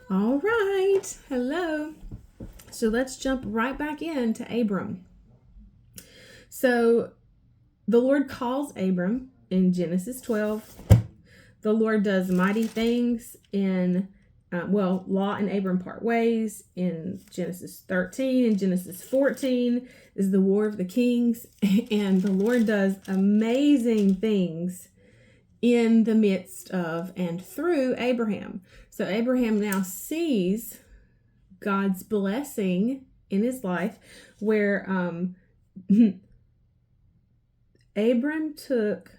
All right. Hello. So let's jump right back into Abram. So the Lord calls Abram in Genesis 12. The Lord does mighty things in, Lot and Abram part ways in Genesis 13. And Genesis 14 is the War of the Kings. And the Lord does amazing things in the midst of and through Abraham. So Abraham now sees God's blessing in his life, where Abram took,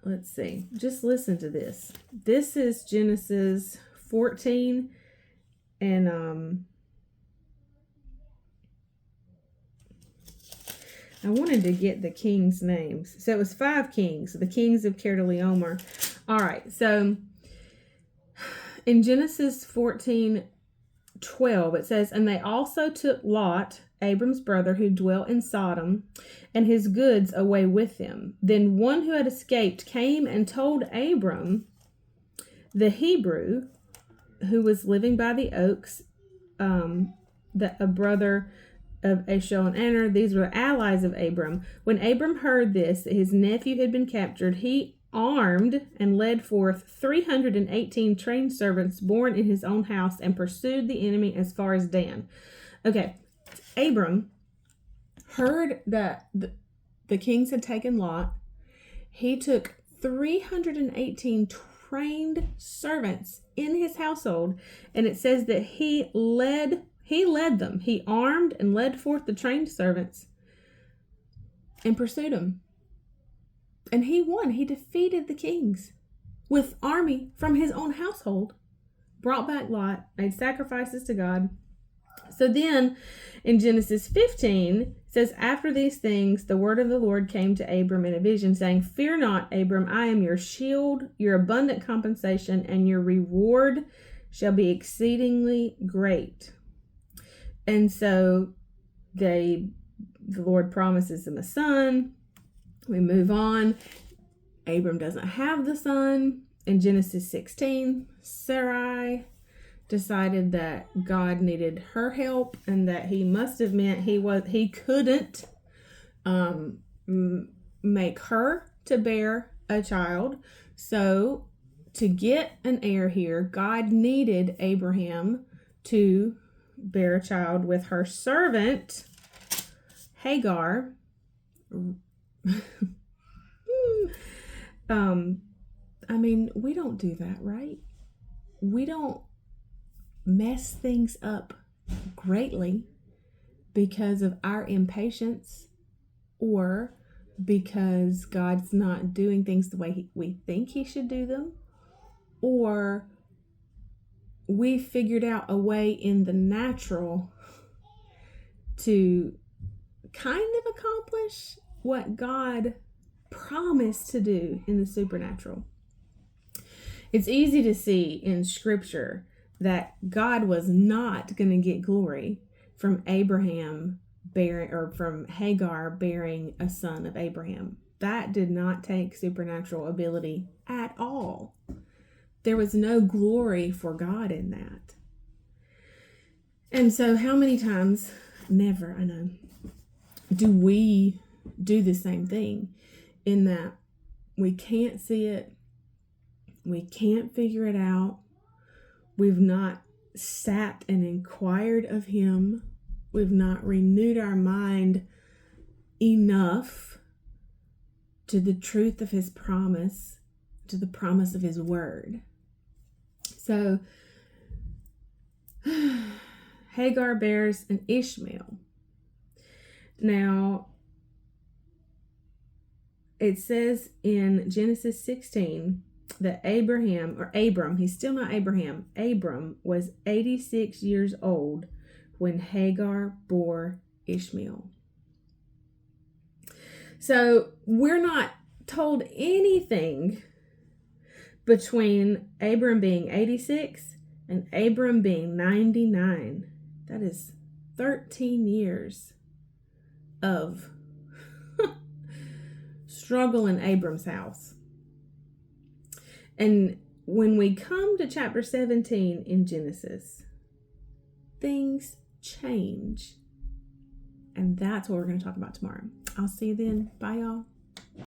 let's see, just listen to this. This is Genesis 14, and I wanted to get the kings' names. So it was 5 kings, the kings of Kedorlaomer. All right, so in Genesis 14:12, it says, "And they also took Lot, Abram's brother, who dwelt in Sodom, and his goods away with them. Then one who had escaped came and told Abram, the Hebrew, who was living by the oaks, a brother of Eshel and Aner. These were allies of Abram. When Abram heard this, that his nephew had been captured, he armed and led forth 318 trained servants born in his own house and pursued the enemy as far as Dan." Okay, Abram heard that the kings had taken Lot. He took 318 trained servants in his household, and it says that he led them. He armed and led forth the trained servants and pursued them. And he won. He defeated the kings with army from his own household, brought back Lot, made sacrifices to God. So then in Genesis 15, it says, "After these things, the word of the Lord came to Abram in a vision, saying, Fear not, Abram, I am your shield, your abundant compensation, and your reward shall be exceedingly great." And so the Lord promises him a son. We move on. Abram doesn't have the son. In Genesis 16, Sarai decided that God needed her help, and that he must have meant he couldn't make her to bear a child. So to get an heir here, God needed Abraham to bear a child with her servant Hagar. I mean, we don't do that, right? We don't mess things up greatly because of our impatience, or because God's not doing things the way we think he should do them, or we figured out a way in the natural to kind of accomplish what God promised to do in the supernatural. It's easy to see in scripture that God was not going to get glory from Abraham bearing, or from Hagar bearing a son of Abraham. That did not take supernatural ability at all. There was no glory for God in that. And so how many times, never, I know, do we do the same thing, in that we can't see it, we can't figure it out, we've not sat and inquired of him, we've not renewed our mind enough to the truth of his promise, to the promise of his word. So Hagar bears an Ishmael. Now, it says in Genesis 16 that Abram, he's still not Abraham, Abram was 86 years old when Hagar bore Ishmael. So we're not told anything between Abram being 86 and Abram being 99. That is 13 years of struggle in Abram's house. And when we come to chapter 17 in Genesis, things change. And that's what we're going to talk about tomorrow. I'll see you then. Bye, y'all.